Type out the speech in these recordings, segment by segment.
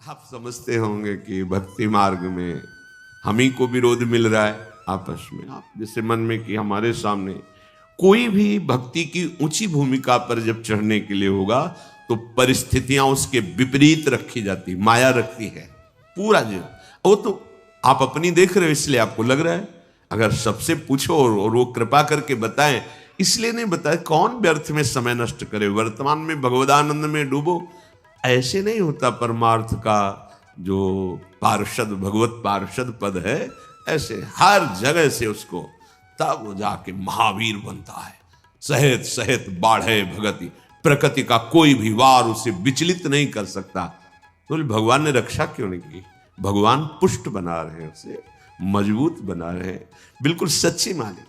आप समझते होंगे कि भक्ति मार्ग में हम ही को विरोध मिल रहा है आपस में। आप जैसे मन में कि हमारे सामने कोई भी भक्ति की ऊंची भूमिका पर जब चढ़ने के लिए होगा तो परिस्थितियां उसके विपरीत रखी जाती, माया रखती है पूरा जीवन। वो तो आप अपनी देख रहे हो इसलिए आपको लग रहा है, अगर सबसे पूछो और वो कृपा करके बताएं, इसलिए नहीं बताए कौन व्यर्थ में समय नष्ट करे, वर्तमान में भगवदानंद में डूबो। ऐसे नहीं होता परमार्थ का जो पार्षद भगवत पार्षद पद है, ऐसे हर जगह से उसको तब वो जाके महावीर बनता है। सहित सहित बाढ़े भगति, प्रकृति का कोई भी वार उसे विचलित नहीं कर सकता। तो भगवान ने रक्षा क्यों नहीं की? भगवान पुष्ट बना रहे हैं, उसे मजबूत बना रहे हैं। बिल्कुल सच्ची माने,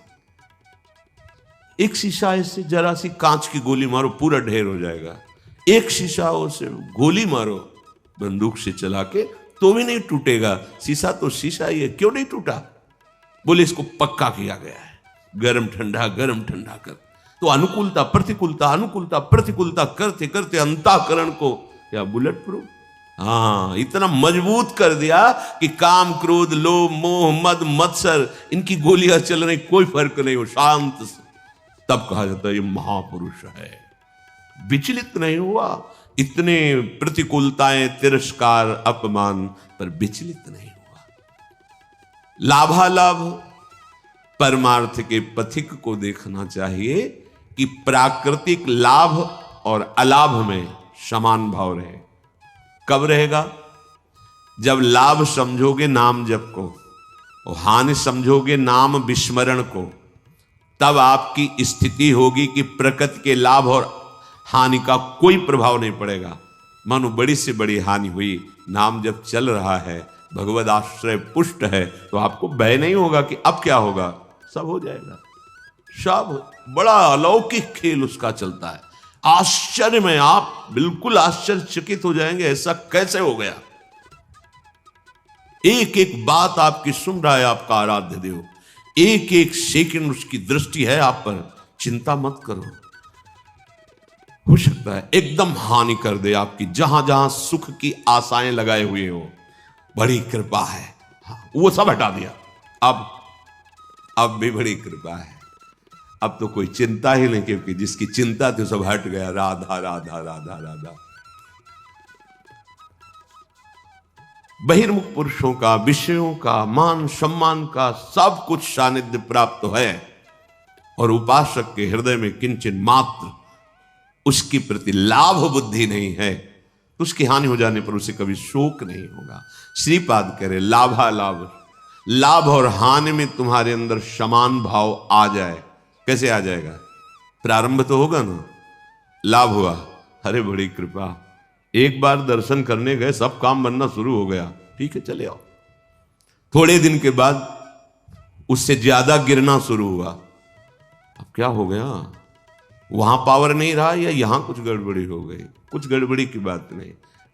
एक शीशा ऐसे जरा सी कांच की गोली मारो पूरा ढेर हो जाएगा, एक शीशा उसे गोली मारो बंदूक से चला के तो भी नहीं टूटेगा। शीशा तो शीशा ही है, क्यों नहीं टूटा? बोले इसको पक्का किया गया है, गरम ठंडा कर। तो अनुकूलता प्रतिकूलता करते करते अंतःकरण को क्या बुलेट प्रूफ, हाँ इतना मजबूत कर दिया कि काम क्रोध लोभ मोह मद मत्सर इनकी गोलियां चल रही, कोई फर्क नहीं, हो शांत से। तब कहा जाता है ये महापुरुष है, विचलित नहीं हुआ। इतने प्रतिकूलताएं तिरस्कार अपमान पर विचलित नहीं हुआ। लाभालाभ परमार्थ के पथिक को देखना चाहिए कि प्राकृतिक लाभ और अलाभ में समान भाव रहे। कब रहेगा? जब लाभ समझोगे नाम जप को और हानि समझोगे नाम विस्मरण को, तब आपकी स्थिति होगी कि प्रकृति के लाभ और हानि का कोई प्रभाव नहीं पड़ेगा। मानो बड़ी से बड़ी हानि हुई, नाम जब चल रहा है, भगवद आश्रय पुष्ट है, तो आपको भय नहीं होगा कि अब क्या होगा, सब हो जाएगा। सब बड़ा अलौकिक खेल उसका चलता है। आश्चर्य में आप बिल्कुल आश्चर्यचकित हो जाएंगे, ऐसा कैसे हो गया। एक एक बात आपकी सुन रहा है आपका आराध्य देव, एक एक सेकंड उसकी दृष्टि है आप पर। चिंता मत करो, हो सकता है एकदम हानि कर दे आपकी, जहां जहां सुख की आशाएं लगाए हुए हो। बड़ी कृपा है, हाँ, वो सब हटा दिया। अब भी बड़ी कृपा है, अब तो कोई चिंता ही नहीं, क्योंकि जिसकी चिंता थी सब हट गया। राधा राधा राधा राधा। बहिर्मुख पुरुषों का, विषयों का, मान सम्मान का सब कुछ सानिध्य प्राप्त है, और उपासक के हृदय में किंचन मात्र उसकी प्रति लाभ बुद्धि नहीं है, तो उसकी हानि हो जाने पर उसे कभी शोक नहीं होगा। श्रीपाद कह रहे लाभालाभ, लाभ और हानि में तुम्हारे अंदर समान भाव आ जाए। कैसे आ जाएगा? प्रारंभ तो होगा ना, लाभ हुआ, अरे बड़ी कृपा, एक बार दर्शन करने गए सब काम बनना शुरू हो गया, ठीक है चले आओ। थोड़े दिन के बाद उससे ज्यादा गिरना शुरू हुआ, अब क्या हो गया? वहां पावर नहीं रहा या यहां कुछ गड़बड़ी हो गई? कुछ गड़बड़ी की बात नहीं,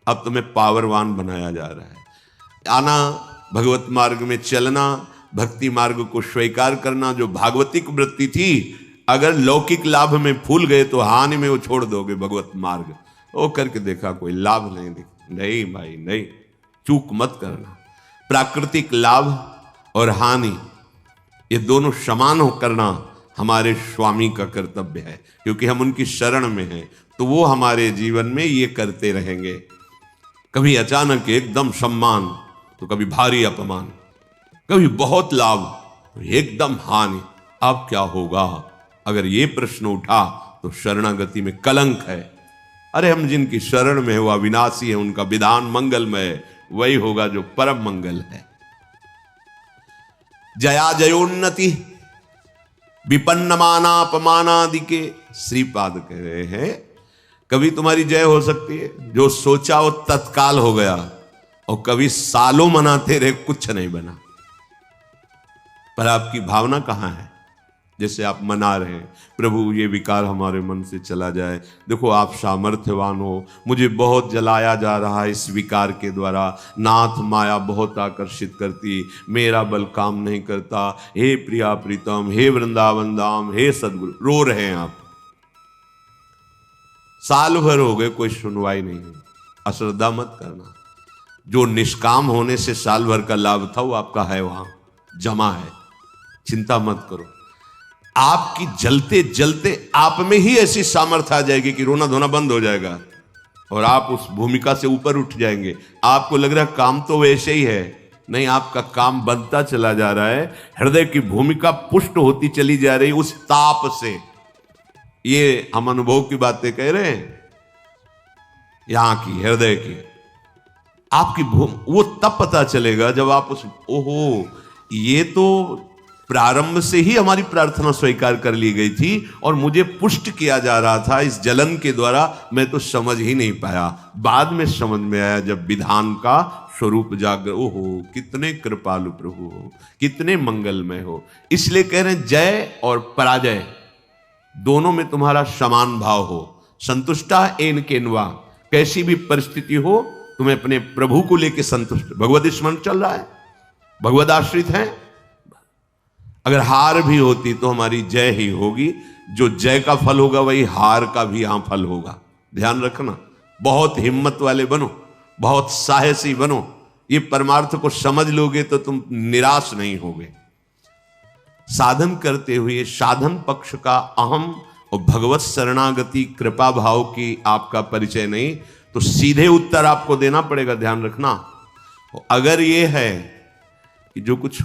अब तुम्हें पावरवान बनाया जा रहा है। आना, भगवत मार्ग में चलना, भक्ति मार्ग को स्वीकार करना, जो भागवतिक वृत्ति थी, अगर लौकिक लाभ में फूल गए तो हानि में वो छोड़ दोगे भगवत मार्ग। वो करके देखा कोई लाभ नहीं दिख, नहीं भाई नहीं, चूक मत करना। प्राकृतिक लाभ और हानि ये दोनों समान हो करना हमारे स्वामी का कर्तव्य है, क्योंकि हम उनकी शरण में हैं, तो वो हमारे जीवन में ये करते रहेंगे। कभी अचानक एकदम सम्मान तो कभी भारी अपमान, कभी बहुत लाभ एकदम हानि। अब क्या होगा? अगर ये प्रश्न उठा तो शरणागति में कलंक है। अरे हम जिनकी शरण में है वो अविनाशी है, उनका विधान मंगलमय है, वही होगा जो परम मंगल है। जया जयोन्नति विपन्न मानापमानादि के श्रीपाद कह रहे हैं, कभी तुम्हारी जय हो सकती है, जो सोचा वो तत्काल हो गया, और कभी सालों मनाते रहे कुछ नहीं बना। पर आपकी भावना कहां है? जैसे आप मना रहे हैं, प्रभु ये विकार हमारे मन से चला जाए, देखो आप सामर्थ्यवान हो, मुझे बहुत जलाया जा रहा है इस विकार के द्वारा, नाथ माया बहुत आकर्षित करती, मेरा बल काम नहीं करता, हे प्रिया प्रीतम, हे वृंदावन धाम, हे सदगुरु। रो रहे हैं आप, साल भर हो गए कोई सुनवाई नहीं है। अश्रद्धा मत करना, जो निष्काम होने से साल भर का लाभ था वो आपका है, वहां जमा है। चिंता मत करो, आपकी जलते जलते आप में ही ऐसी सामर्थ्य आ जाएगी कि रोना धोना बंद हो जाएगा और आप उस भूमिका से ऊपर उठ जाएंगे। आपको लग रहा है काम तो वैसे ही है, नहीं, आपका काम बनता चला जा रहा है। हृदय की भूमिका पुष्ट होती चली जा रही उस ताप से। ये हम अनुभव की बातें कह रहे हैं, यहां की हृदय की आपकी वो तब पता चलेगा जब आप उस ओहो, ये तो प्रारंभ से ही हमारी प्रार्थना स्वीकार कर ली गई थी और मुझे पुष्ट किया जा रहा था इस जलन के द्वारा, मैं तो समझ ही नहीं पाया। बाद में समझ में आया जब विधान का स्वरूप जागर, ओहो कितने कृपालु प्रभु हो, कितने मंगलमय हो। इसलिए कह रहे हैं जय और पराजय दोनों में तुम्हारा समान भाव हो। संतुष्टा एन केनवा, कैसी भी परिस्थिति हो तुम्हें अपने प्रभु को लेकर संतुष्ट। भगवत स्मरण चल रहा है, भगवत आश्रित है। अगर हार भी होती तो हमारी जय ही होगी। जो जय का फल होगा वही हार का भी यहां फल होगा। ध्यान रखना, बहुत हिम्मत वाले बनो, बहुत साहसी बनो। ये परमार्थ को समझ लोगे तो तुम निराश नहीं होगे। साधन करते हुए साधन पक्ष का अहम और भगवत शरणागति कृपा भाव की आपका परिचय नहीं, तो सीधे उत्तर आपको देना पड़ेगा। ध्यान रखना, अगर ये है कि जो कुछ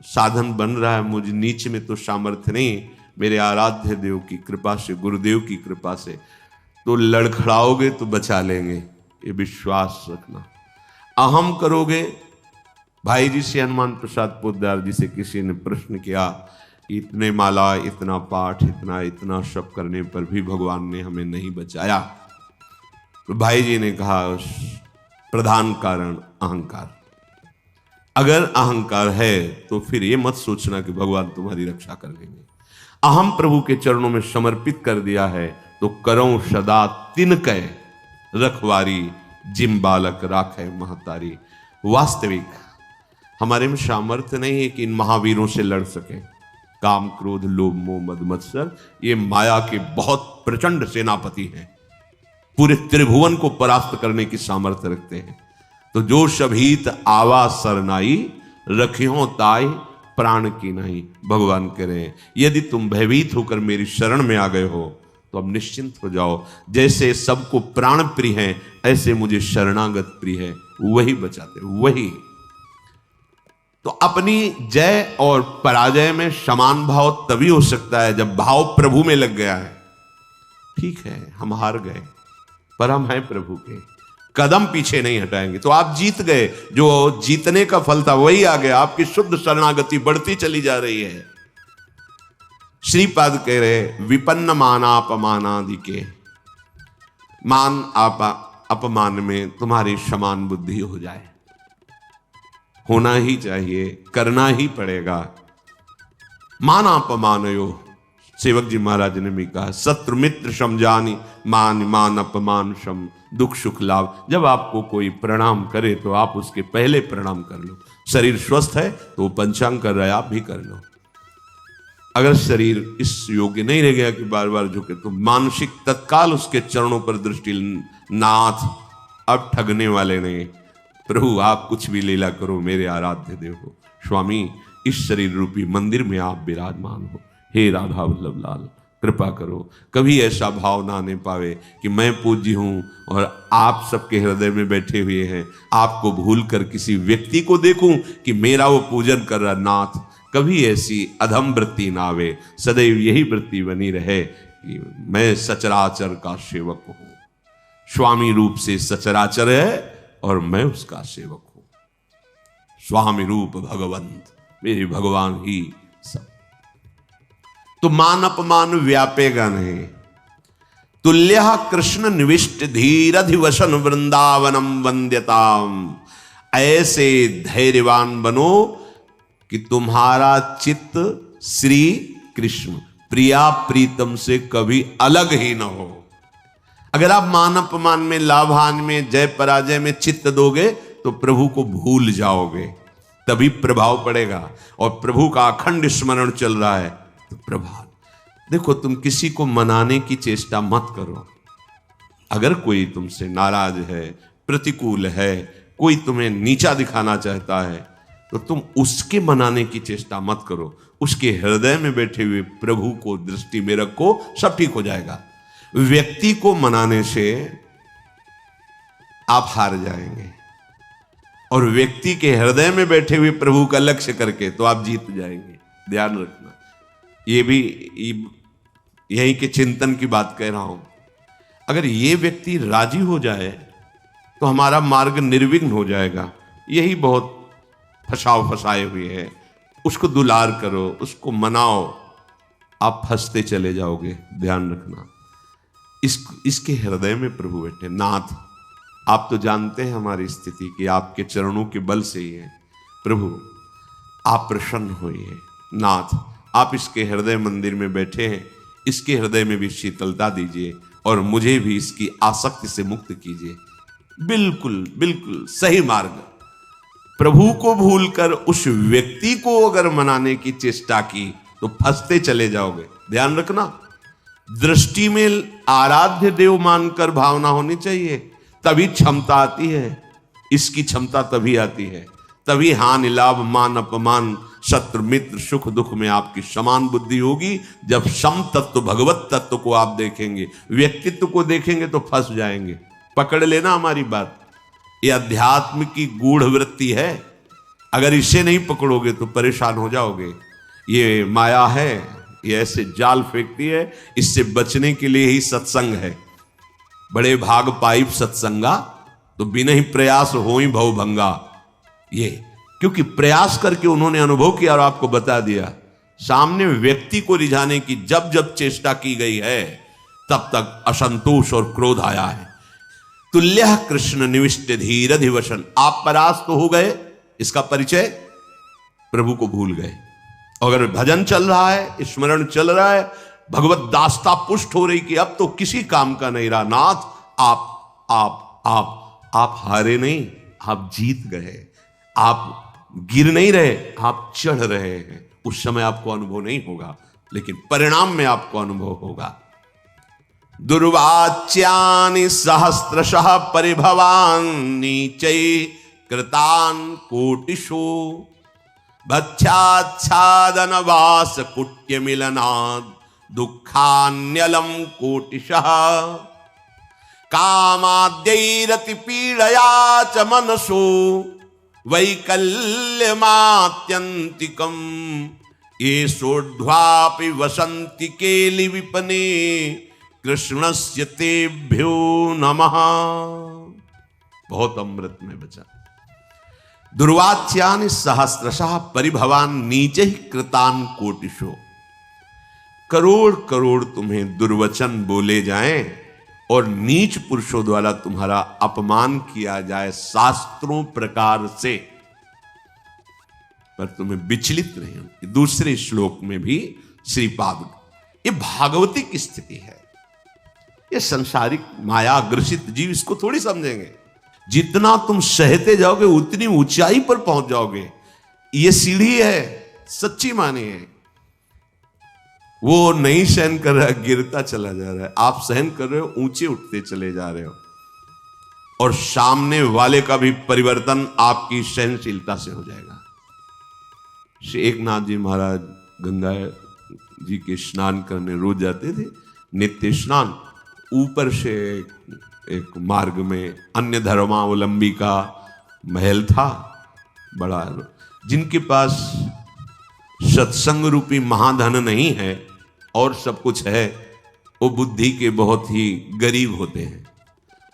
साधन बन रहा है मुझे नीच में तो सामर्थ्य नहीं, मेरे आराध्य देव की कृपा से, गुरुदेव की कृपा से, तो लड़खड़ाओगे तो बचा लेंगे, ये विश्वास रखना। अहम करोगे, भाई जी से हनुमान प्रसाद पोद्दार जी से किसी ने प्रश्न किया, इतने माला, इतना पाठ, इतना सब करने पर भी भगवान ने हमें नहीं बचाया। तो भाई जी ने कहा प्रधान कारण अहंकार। अगर अहंकार है तो फिर ये मत सोचना कि भगवान तुम्हारी रक्षा कर लेंगे। अहम प्रभु के चरणों में समर्पित कर दिया है तो करऊं सदा तिनकै रखवारी, जिम बालक राखे महतारी। वास्तविक हमारे में सामर्थ्य नहीं है कि इन महावीरों से लड़ सके। काम, क्रोध, लोभ, मोह, मद, मत्सर, ये माया के बहुत प्रचंड सेनापति हैं, पूरे त्रिभुवन को परास्त करने की सामर्थ्य रखते हैं। तो जो शभीत आवा सरनाई, रखियो ताई प्राण की नहीं। भगवान कह रहे हैं यदि तुम भयभीत होकर मेरी शरण में आ गए हो तो अब निश्चिंत हो जाओ। जैसे सबको प्राण प्रिय है ऐसे मुझे शरणागत प्रिय है, वही बचाते, वही। तो अपनी जय और पराजय में समान भाव तभी हो सकता है जब भाव प्रभु में लग गया है। ठीक है, हम हार गए पर हम हैं प्रभु के, कदम पीछे नहीं हटाएंगे। तो आप जीत गए, जो जीतने का फल था वही आ गया। आपकी शुद्ध शरणागति बढ़ती चली जा रही है। श्रीपाद कह रहे विपन्न मानापमानादि के, मान अपमान में तुम्हारी समान बुद्धि हो जाए, होना ही चाहिए, करना ही पड़ेगा। मानापमानयो, सेवक जी महाराज ने भी कहा, शत्रु मित्र समझानी, मान मान अपमान सम, दुख सुख लाभ। जब आपको कोई प्रणाम करे तो आप उसके पहले प्रणाम कर लो। शरीर स्वस्थ है तो पंचांग कर रहा है, आप भी कर लो। अगर शरीर इस योग्य नहीं रह गया कि बार बार झुके, तो मानसिक तत्काल उसके चरणों पर दृष्टि, नाथ अब ठगने वाले नहीं, प्रभु आप कुछ भी लीला करो, मेरे आराध्य देव हो। स्वामी इस शरीर रूपी मंदिर में आप विराजमान हो, हे राधा वल्लभ लाल कृपा करो। कभी ऐसा भाव ना आने पावे कि मैं पूज्य हूं और आप सबके हृदय में बैठे हुए हैं, आपको भूल कर किसी व्यक्ति को देखूं कि मेरा वो पूजन कर रहा। नाथ कभी ऐसी अधम वृत्ति ना आवे, सदैव यही वृत्ति बनी रहे कि मैं सचराचर का सेवक हूं। स्वामी रूप से सचराचर है और मैं उसका सेवक हूं। स्वामी रूप भगवंत, मेरे भगवान ही सब। तो मान अपमान व्यापेगा नहीं। तुल्य कृष्ण निविष्ट धीरधिवसन वृंदावनम वंद्यताम। ऐसे धैर्यवान बनो कि तुम्हारा चित्त श्री कृष्ण प्रिया प्रीतम से कभी अलग ही ना हो। अगर आप मान अपमान में, लाभ हानि में, जय पराजय में चित्त दोगे तो प्रभु को भूल जाओगे, तभी प्रभाव पड़ेगा। और प्रभु का अखंड स्मरण चल रहा है तो प्रभाव। देखो, तुम किसी को मनाने की चेष्टा मत करो। अगर कोई तुमसे नाराज है, प्रतिकूल है, कोई तुम्हें नीचा दिखाना चाहता है तो तुम उसके मनाने की चेष्टा मत करो, उसके हृदय में बैठे हुए प्रभु को दृष्टि में रखो, सब ठीक हो जाएगा। व्यक्ति को मनाने से आप हार जाएंगे और व्यक्ति के हृदय में बैठे हुए प्रभु का लक्ष्य करके तो आप जीत जाएंगे। ध्यान रखना, ये भी यहीं के चिंतन की बात कह रहा हूं। अगर ये व्यक्ति राजी हो जाए तो हमारा मार्ग निर्विघ्न हो जाएगा। यही बहुत फंसाए हुए है। उसको दुलार करो, उसको मनाओ, आप फंसते चले जाओगे। ध्यान रखना, इसके हृदय में प्रभु बैठे। नाथ, आप तो जानते हैं हमारी स्थिति कि आपके चरणों के बल से ही है। प्रभु आप प्रसन्न होइए। नाथ, आप इसके हृदय मंदिर में बैठे हैं, इसके हृदय में भी शीतलता दीजिए और मुझे भी इसकी आसक्ति से मुक्त कीजिए। बिल्कुल बिल्कुल सही मार्ग। प्रभु को भूलकर उस व्यक्ति को अगर मनाने की चेष्टा की तो फंसते चले जाओगे। ध्यान रखना, दृष्टि में आराध्य देव मानकर भावना होनी चाहिए, तभी क्षमता आती है। इसकी क्षमता तभी आती है, तभी हानि लाभ मान अपमान शत्रु मित्र सुख दुख में आपकी समान बुद्धि होगी। जब सम तत्व भगवत तत्व को आप देखेंगे, व्यक्तित्व को देखेंगे तो फंस जाएंगे। पकड़ लेना हमारी बात, ये अध्यात्म की गूढ़ वृत्ति है। अगर इसे नहीं पकड़ोगे तो परेशान हो जाओगे। ये माया है, ये ऐसे जाल फेंकती है। इससे बचने के लिए ही सत्संग है। बड़े भाग पाइप सत्संगा, तो बिना ही प्रयास हो ही भवभंगा। ये क्योंकि प्रयास करके उन्होंने अनुभव किया और आपको बता दिया। सामने व्यक्ति को रिझाने की जब जब चेष्टा की गई है, तब तक असंतोष और क्रोध आया है। तुल्य कृष्ण निविष्ट धीर अधिवशन, आप परास्त तो हो गए, इसका परिचय प्रभु को भूल गए। अगर भजन चल रहा है, स्मरण चल रहा है, भगवत दास्ता पुष्ट हो रही कि अब तो किसी काम का नहीं रहा। नाथ, आप हारे नहीं, आप जीत गए। आप गिर नहीं रहे, आप चढ़ रहे हैं। उस समय आपको अनुभव नहीं होगा, लेकिन परिणाम में आपको अनुभव होगा। दुर्वाच्यानि सहस्रशः परिभवान् नीचै कृतान् कोटिषु भक्षाच्छादन वास कुट्य मिलनात् दुःखान्यलं कोटिशः कामाद्यैरति पीडया च मनसो वैकल्यमात्यन्तिकम् येषोर्ध्वापि वसन्ति केलि विपने कृष्णस्य तेभ्यो नमः। बहुत अमृत में बचा। दुर्वाच्यानि सहस्रशः परिभवान् नीचे कृतान् कोटिशो, करोड़ करोड़ तुम्हें दुर्वचन बोले जाएं और नीच पुरुषों द्वारा तुम्हारा अपमान किया जाए शास्त्रों प्रकार से, पर तुम्हें विचलित नहीं हो। दूसरे श्लोक में भी श्रीपाद, ये भागवतिक स्थिति है। ये संसारिक माया ग्रसित जीव इसको थोड़ी समझेंगे। जितना तुम सहते जाओगे उतनी ऊंचाई पर पहुंच जाओगे। ये सीढ़ी है, सच्ची मानी है। वो नहीं सहन कर रहा है, गिरता चला जा रहा है। आप सहन कर रहे हो, ऊंचे उठते चले जा रहे हो। और सामने वाले का भी परिवर्तन आपकी सहनशीलता से हो जाएगा। श्री एकनाथ जी महाराज गंगा जी के स्नान करने रोज जाते थे, नित्य स्नान। ऊपर से एक मार्ग में अन्य धर्मावलंबी का महल था बड़ा। जिनके पास सत्संग रूपी महाधन नहीं है और सब कुछ है, वो बुद्धि के बहुत ही गरीब होते हैं।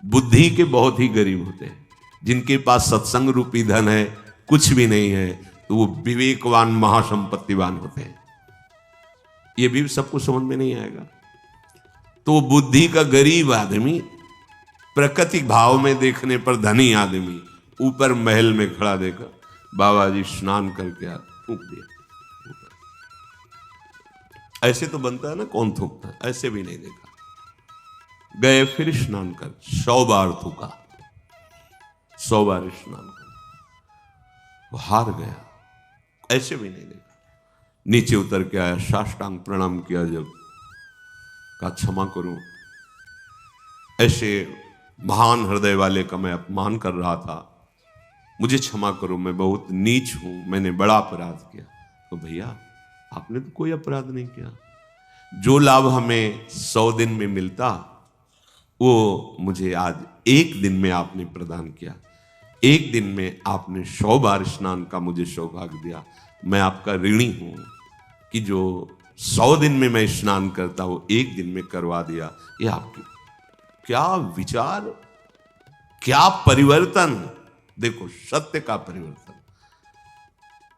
बुद्धि के बहुत ही गरीब होते हैं। जिनके पास सत्संग रूपी धन है, कुछ भी नहीं है, तो वो विवेकवान महासंपत्तिवान होते हैं। ये भी सबको समझ में नहीं आएगा। तो बुद्धि का गरीब आदमी, प्रकृति भाव में देखने पर धनी आदमी, ऊपर महल में खड़ा देखा, बाबा जी स्नान करके आ, थूक दिया। ऐसे तो बनता है ना, कौन थूकता है? ऐसे भी नहीं देखा। गए फिर स्नान कर, 100 बार थूका, 100 बार स्नान कर, वो हार गया। ऐसे भी नहीं देखा। नीचे उतर के आया, साष्टांग प्रणाम किया, जब का क्षमा करूं, ऐसे महान हृदय वाले का मैं अपमान कर रहा था, मुझे क्षमा करो, मैं बहुत नीच हूं, मैंने बड़ा अपराध किया। तो भैया आपने तो कोई अपराध नहीं किया। जो लाभ हमें 100 दिन में मिलता वो मुझे आज 1 दिन में आपने प्रदान किया। 1 दिन में आपने 100 बार स्नान का मुझे सौभाग्य दिया। मैं आपका ऋणी हूं कि जो 100 दिन में मैं स्नान करता वो 1 दिन में करवा दिया। ये आपकी क्या विचार, क्या परिवर्तन। देखो सत्य का परिवर्तन।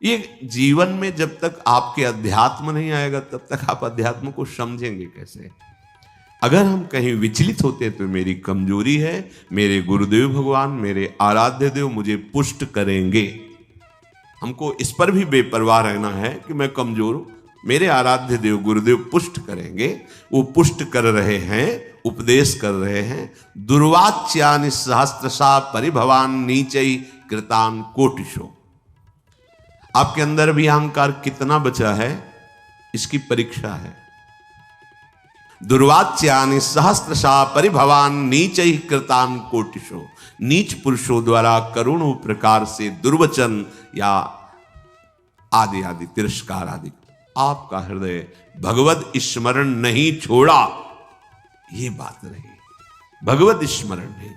ये जीवन में जब तक आपके अध्यात्म नहीं आएगा तब तक आप अध्यात्म को समझेंगे कैसे। अगर हम कहीं विचलित होते तो मेरी कमजोरी है, मेरे गुरुदेव भगवान, मेरे आराध्य देव मुझे पुष्ट करेंगे। हमको इस पर भी बेपरवाह रहना है कि मैं कमजोर हूं, मेरे आराध्य देव गुरुदेव पुष्ट करेंगे। वो पुष्ट कर रहे हैं, उपदेश कर रहे हैं। दुर्वाच्यानि सहस्त्रशा परिभवान नीचै कृतान कोटिशो। आपके अंदर भी अहंकार कितना बचा है इसकी परीक्षा है। दुर्वाच्यानि सहस्त्रशा परिभवान नीचै कृतान कोटिशो। नीच पुरुषों द्वारा करोड़ों प्रकार से दुर्वचन या आदि आदि तिरस्कार आदि आपका हृदय भगवत स्मरण नहीं छोड़ा। ये बात रही, भगवत स्मरण नहीं।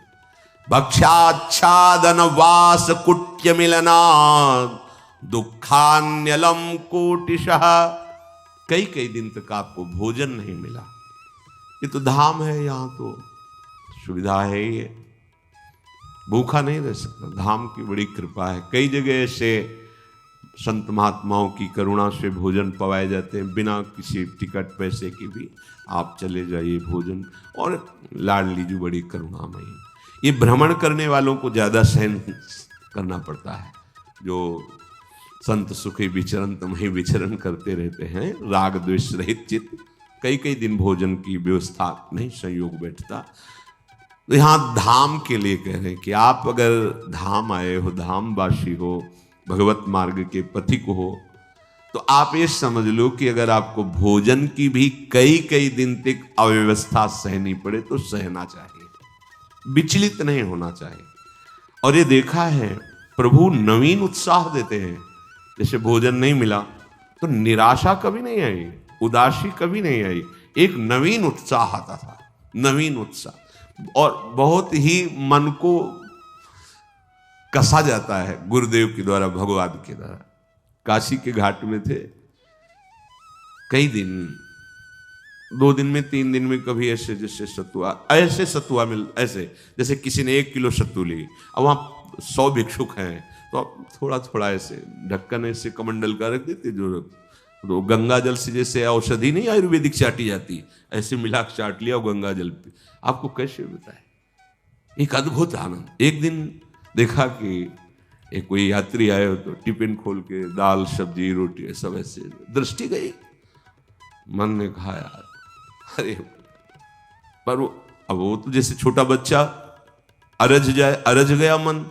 भक्षाच्छादन वास कुट्य मिलना दुखान्यलम कोटिशः। कई कई दिन तक आपको भोजन नहीं मिला। ये तो धाम है, यहां तो सुविधा है ही है, भूखा नहीं रह सकता। धाम की बड़ी कृपा है। कई जगह ऐसे संत महात्माओं की करुणा से भोजन पवाए जाते हैं, बिना किसी टिकट पैसे की भी आप चले जाइए भोजन। और लाडली जी बड़ी करुणामयी। ये भ्रमण करने वालों को ज्यादा सहन करना पड़ता है। जो संत सुखी विचरण तुम्हें विचरण करते रहते हैं, राग द्वेष रहित चित्त, कई कई दिन भोजन की व्यवस्था नहीं संयोग बैठता। तो यहां धाम के लिए कह रहे हैं कि आप अगर धाम आए हो, धामवासी हो, भगवत मार्ग के पथिक हो, तो आप ये समझ लो कि अगर आपको भोजन की भी कई कई दिन तक अव्यवस्था सहनी पड़े तो सहना चाहिए, विचलित नहीं होना चाहिए। और ये देखा है प्रभु नवीन उत्साह देते हैं। जैसे भोजन नहीं मिला तो निराशा कभी नहीं आई, उदासी कभी नहीं आई, एक नवीन उत्साह आता था, नवीन उत्साह। और बहुत ही मन को कसा जाता है गुरुदेव के द्वारा, भगवान के द्वारा। काशी के घाट में थे कई दिन, 2 दिन में 3 दिन में कभी ऐसे जैसे सतुआ, ऐसे सतुआ मिल, ऐसे जैसे किसी ने 1 किलो सत्तू ली। अब वहां 100 भिक्षुक हैं तो थोड़ा थोड़ा ऐसे ढक्कन ऐसे कमंडल का रख देते, जो तो गंगा जल से जैसे औषधि नहीं आयुर्वेदिक चाटी जाती, ऐसे मिला चाट लिया गंगा जल पे। आपको कैसे बताए, एक अद्भुत आनंद। एक दिन देखा कि एक कोई यात्री आए हो तो टिफिन खोल के दाल सब्जी रोटी सब ऐसे, दृष्टि गई, मन ने कहा यार अरे, पर अब वो तो जैसे छोटा बच्चा अरज जाए, अरज गया मन,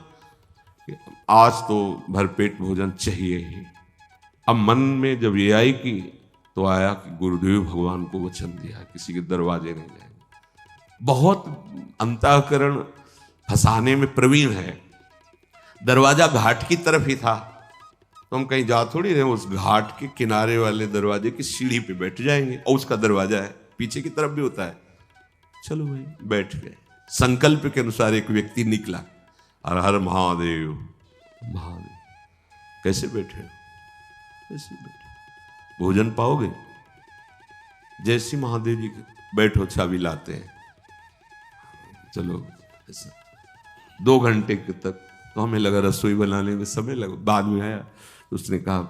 आज तो भरपेट भोजन चाहिए ही। अब मन में जब ये आई कि तो आया कि गुरुदेव भगवान को वचन दिया किसी के दरवाजे नहीं जाएंगे। बहुत अंतःकरण फंसाने में प्रवीण है। दरवाजा घाट की तरफ ही था, तो हम कहीं जा थोड़ी रहे, उस घाट के किनारे वाले दरवाजे की सीढ़ी पे बैठ जाएंगे, और उसका दरवाजा है पीछे की तरफ भी होता है। चलो भाई बैठ गए। संकल्प के अनुसार एक व्यक्ति निकला, हर हर महादेव महादेव। कैसे बैठे, कैसे बैठे, भोजन पाओगे? जैसी महादेव जी बैठो, चाबी लाते हैं, चलो ऐसा। 2 घंटे तक तो हमें लगा रसोई बनाने में समय लगा। बाद में आया तो उसने कहा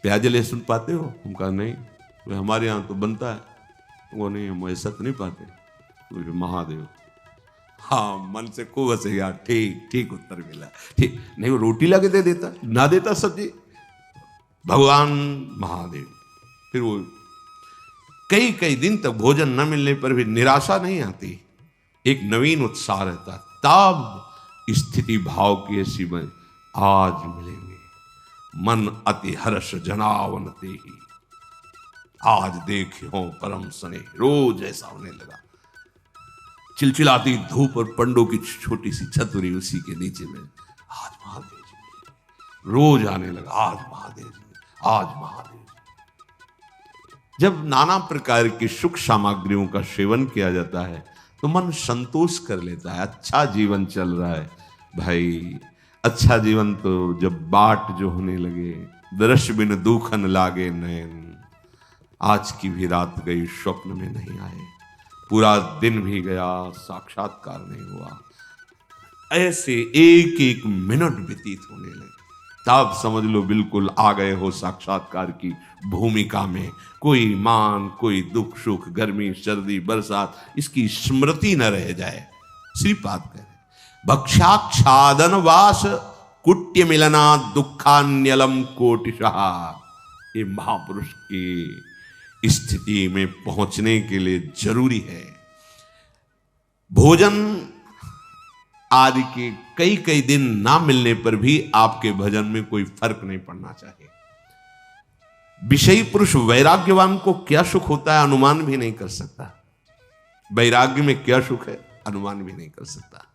प्याज लहसुन पाते हो? हम कहा नहीं। तो हमारे यहाँ तो बनता है। वो नहीं, हम ऐसा तो नहीं पाते। तो महादेव, हाँ मन से खूब हंसे यार, ठीक ठीक उत्तर मिला, ठीक। नहीं वो रोटी ला के दे देता, ना देता सब्जी, भगवान महादेव। फिर वो कई कई दिन तक भोजन न मिलने पर भी निराशा नहीं आती, एक नवीन उत्साह रहता। तब स्थिति भाव की ऐसी में आज मिलेंगे, मन अति हर्ष जनावनते ही, आज देखो परम सने। रोज ऐसा होने लगा। चिलचिलाती धूप और पंडों की छोटी सी छतरी उसी के नीचे में, आज महादेव जी रोज आने लगा, आज महादेव जी, आज महादेव। जब नाना प्रकार की सुख सामग्रियों का सेवन किया जाता है तो मन संतोष कर लेता है, अच्छा जीवन चल रहा है भाई। अच्छा जीवन तो जब बाट जो होने लगे, दृश्य बिन दुखन लागे नयन, आज की भी रात गई स्वप्न में नहीं आए, पूरा दिन भी गया साक्षात्कार नहीं हुआ। ऐसे एक एक मिनट व्यतीत होने लगे, तब समझ लो बिल्कुल आ गए हो साक्षात्कार की भूमिका में। कोई मान, कोई दुख सुख, गर्मी सर्दी बरसात, इसकी स्मृति न रह जाए। श्रीपाद कह रहे भक्षाक्षादन वास कुट्य मिलना दुखान्यलम कोटिशः। ये महापुरुष की स्थिति में पहुंचने के लिए जरूरी है। भोजन आदि के कई कई दिन ना मिलने पर भी आपके भजन में कोई फर्क नहीं पड़ना चाहिए। विषयी पुरुष वैराग्यवान को क्या सुख होता है अनुमान भी नहीं कर सकता। वैराग्य में क्या सुख है अनुमान भी नहीं कर सकता।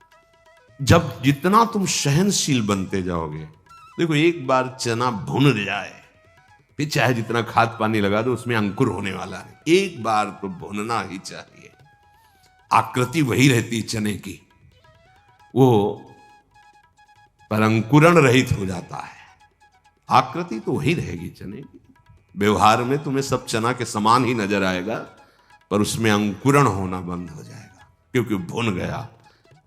जब जितना तुम सहनशील बनते जाओगे, देखो एक बार चना भुन जाए फिर चाहे जितना खाद पानी लगा दो उसमें अंकुर होने वाला है। एक बार तो भुनना ही चाहिए। आकृति वही रहती चने की, वो पर अंकुरण रहित हो जाता है। आकृति तो वही रहेगी चने की। व्यवहार में तुम्हें सब चना के समान ही नजर आएगा, पर उसमें अंकुरण होना बंद हो जाएगा क्योंकि भुन गया।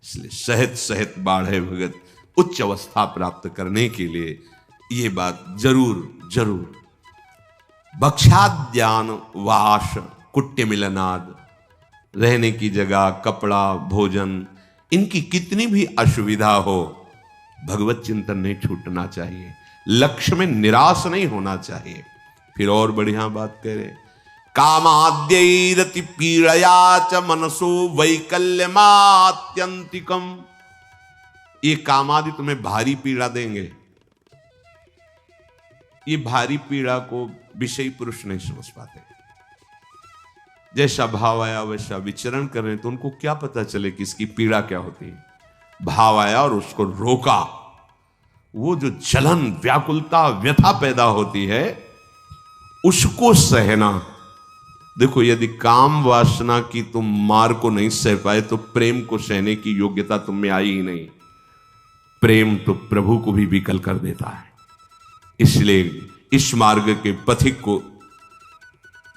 इसलिए सहत सहत बाढ़े भगत उच्च अवस्था प्राप्त करने के लिए ये बात जरूर जरूर। भक्षाद्यान वाश कुट्य मिलनाद, रहने की जगह, कपड़ा, भोजन, इनकी कितनी भी असुविधा हो, भगवत चिंतन नहीं छूटना चाहिए। लक्ष्य में निराश नहीं होना चाहिए। फिर और बढ़िया बात कह रहे, कामाद्यैरति पीड़या च मनसो वैकल्यमात्यंतिकम। ये कामादि तुम्हें भारी पीड़ा देंगे। ये भारी पीड़ा को विषयी पुरुष नहीं समझ पाते। जैसा भाव आया वैसा विचरण कर रहे, तो उनको क्या पता चले कि इसकी पीड़ा क्या होती है। भाव आया और उसको रोका, वो जो जलन, व्याकुलता, व्यथा पैदा होती है उसको सहना। देखो यदि काम वासना की तुम मार को नहीं सह पाए तो प्रेम को सहने की योग्यता तुम में आई ही नहीं। प्रेम तो प्रभु को भी विकल कर देता है। इसलिए इस मार्ग के पथिक को,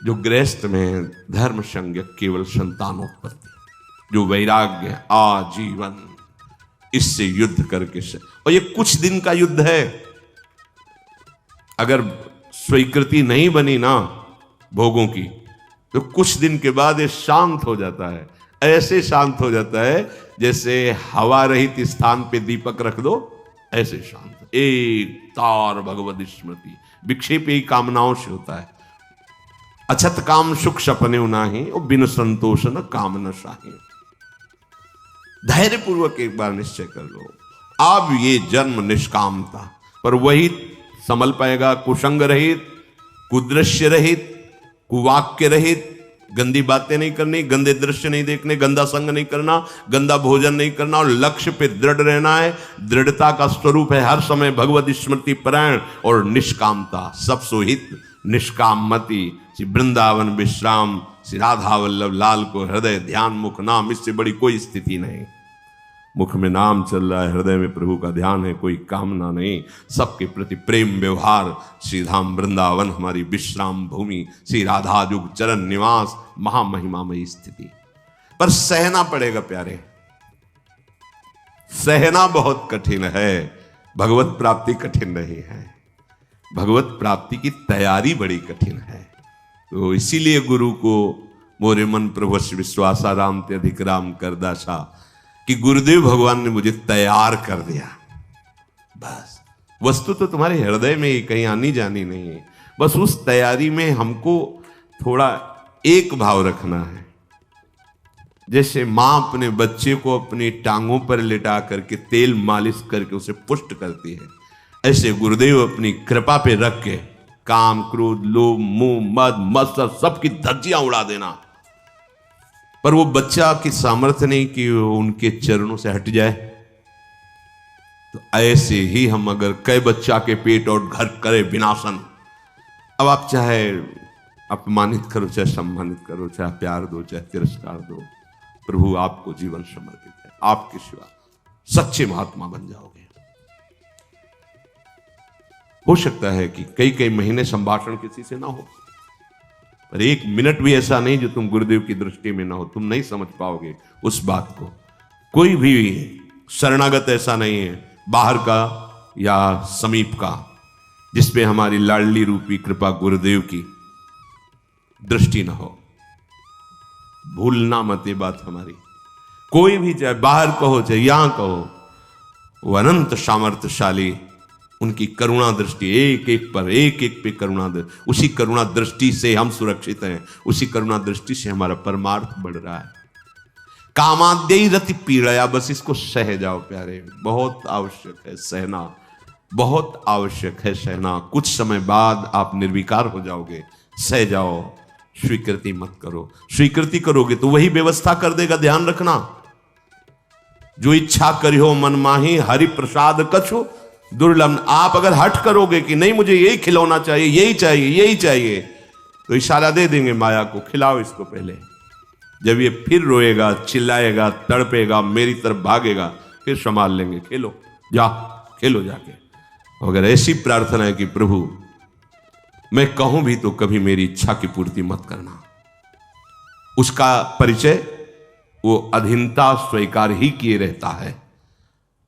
जो गृहस्थ में धर्म संज्ञक केवल संतानोत्पत्ति, जो वैराग्य आजीवन, इससे युद्ध करके से, और ये कुछ दिन का युद्ध है। अगर स्वीकृति नहीं बनी ना भोगों की तो कुछ दिन के बाद ये शांत हो जाता है। ऐसे शांत हो जाता है जैसे हवा रहित स्थान पे दीपक रख दो, ऐसे शांत। एक तार भगवत स्मृति विक्षेप ही कामनाओं से होता है। अछत काम सुख सपने नाही, और बिन संतोष न काम न शाही। धैर्य पूर्वक एक बार निश्चय कर लो, अब ये जन्म निष्कामता पर वही संभल पाएगा। कुसंग रहित, कुदृश्य रहित, कुवाक्य रहित, गंदी बातें नहीं करनी, गंदे दृश्य नहीं देखने, गंदा संग नहीं करना, गंदा भोजन नहीं करना, और लक्ष्य पे दृढ़ रहना है। दृढ़ता का स्वरूप है हर समय भगवत स्मृति परायण और निष्कामता। सब सोहित निष्काम मति, श्री वृंदावन विश्राम, श्री राधा वल्लभ लाल को हृदय ध्यान मुख नाम, इससे बड़ी कोई स्थिति नहीं। मुख में नाम चल रहा है, हृदय में प्रभु का ध्यान है, कोई कामना नहीं, सबके प्रति प्रेम व्यवहार। श्री धाम वृंदावन हमारी विश्राम भूमि, श्री राधा जुग चरण निवास, महामहिमामयी स्थिति। पर सहना पड़ेगा प्यारे, सहना बहुत कठिन है। भगवत प्राप्ति कठिन नहीं है, भगवत प्राप्ति की तैयारी बड़ी कठिन है। तो इसीलिए गुरु को मोरे मन प्रभु विश्वासा राम ते अधिक राम कर दासा, कि गुरुदेव भगवान ने मुझे तैयार कर दिया। बस वस्तु तो तुम्हारे हृदय में ही, कहीं आनी जानी नहीं है। बस उस तैयारी में हमको थोड़ा एक भाव रखना है। जैसे माँ अपने बच्चे को अपनी टांगों पर लिटा करके तेल मालिश करके उसे पुष्ट करती है, ऐसे गुरुदेव अपनी कृपा पे रख के काम क्रोध लोभ मोह मद मत्सर सबकी धज्जियां उड़ा देना। पर वो बच्चा की सामर्थ्य नहीं कि उनके चरणों से हट जाए। तो ऐसे ही हम अगर कई बच्चा के पेट और घर करे विनाशन, अब आप चाहे अपमानित करो, चाहे सम्मानित करो, चाहे प्यार दो, चाहे तिरस्कार दो, प्रभु आपको जीवन समर्पित है। आपके सिवा सच्चे महात्मा बन जाओगे। हो सकता है कि कई कई महीने संभाषण किसी से ना हो, पर एक मिनट भी ऐसा नहीं जो तुम गुरुदेव की दृष्टि में ना हो। तुम नहीं समझ पाओगे उस बात को। कोई भी शरणागत ऐसा नहीं है, बाहर का या समीप का, जिसपे हमारी लाडली रूपी कृपा गुरुदेव की दृष्टि ना हो। भूलना मत ये बात हमारी। कोई भी, चाहे बाहर कहो चाहे यहां कहो, वो अनंत सामर्थ्यशाली, उनकी करुणा दृष्टि एक एक पे करुणा दृष्टि, उसी करुणा दृष्टि से हम सुरक्षित हैं, उसी करुणा दृष्टि से हमारा परमार्थ बढ़ रहा है। कामाद्यई रति पीड़या, बस इसको सह जाओ प्यारे। बहुत आवश्यक है सहना, बहुत आवश्यक है सहना। कुछ समय बाद आप निर्विकार हो जाओगे। सह जाओ, स्वीकृति मत करो। स्वीकृति करोगे तो वही व्यवस्था कर देगा। ध्यान रखना, जो इच्छा करियो मन माही, हरि प्रसाद कछु दुर्लभ। आप अगर हट करोगे कि नहीं मुझे यही खिलौना चाहिए, यही चाहिए, यही चाहिए, तो इशारा दे देंगे माया को, खिलाओ इसको पहले। जब ये फिर रोएगा, चिल्लाएगा, तड़पेगा, मेरी तरफ भागेगा, फिर संभाल लेंगे। खेलो, जा खेलो जाके। अगर ऐसी प्रार्थना है कि प्रभु मैं कहूं भी तो कभी मेरी इच्छा की पूर्ति मत करना, उसका परिचय वो अधीनता स्वीकार ही किए रहता है।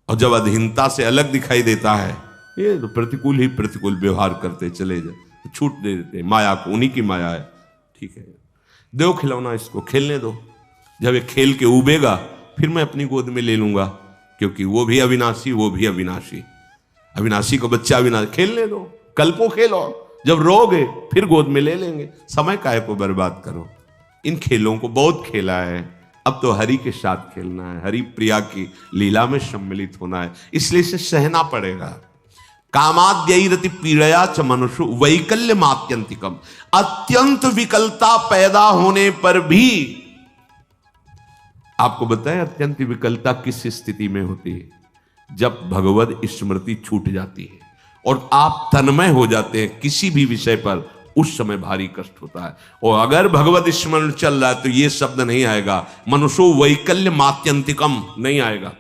और जब अधीनता से अलग दिखाई देता है, ये तो प्रतिकूल ही प्रतिकूल व्यवहार करते चले जाए, तो छूट दे देते माया को। उन्हीं की माया है, ठीक है, दो खिलौना, इसको खेलने दो। जब ये खेल के उबेगा फिर मैं अपनी गोद में ले लूंगा, क्योंकि वो भी अविनाशी, वो भी अविनाशी। अविनाशी को बच्चा अविनाशी, खेलने दो, कल को खेलो, जब रोगे फिर गोद में ले लेंगे। समय काहे को बर्बाद करो। इन खेलों को बहुत खेला है, अब तो हरि के साथ खेलना है, हरि प्रिया की लीला में सम्मिलित होना है, इसलिए इसे सहना पड़ेगा। कामाद्यई रति पीड़या च मनुष्य वैकल्य मात्यंतिकम। अत्यंत विकलता पैदा होने पर भी, आपको बताएं अत्यंत विकलता किस स्थिति में होती है? जब भगवत स्मृति छूट जाती है और आप तन्मय हो जाते हैं किसी भी विषय पर, उस समय भारी कष्ट होता है। और अगर भगवत स्मरण चल रहा है तो ये शब्द नहीं आएगा, मनुष्यो वैकल्य मात्यंतिकम नहीं आएगा,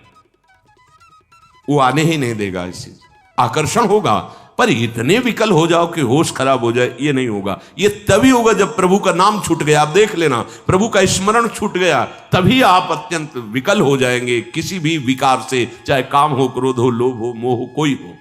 वो आने ही नहीं देगा। इससे आकर्षण होगा, पर इतने विकल हो जाओ कि होश खराब हो जाए, ये नहीं होगा। ये तभी होगा जब प्रभु का नाम छूट गया। आप देख लेना, प्रभु का स्मरण छूट गया तभी आप अत्यंत विकल हो जाएंगे किसी भी विकार से, चाहे काम हो, क्रोध हो, लोभ हो, मोह हो, कोई हो।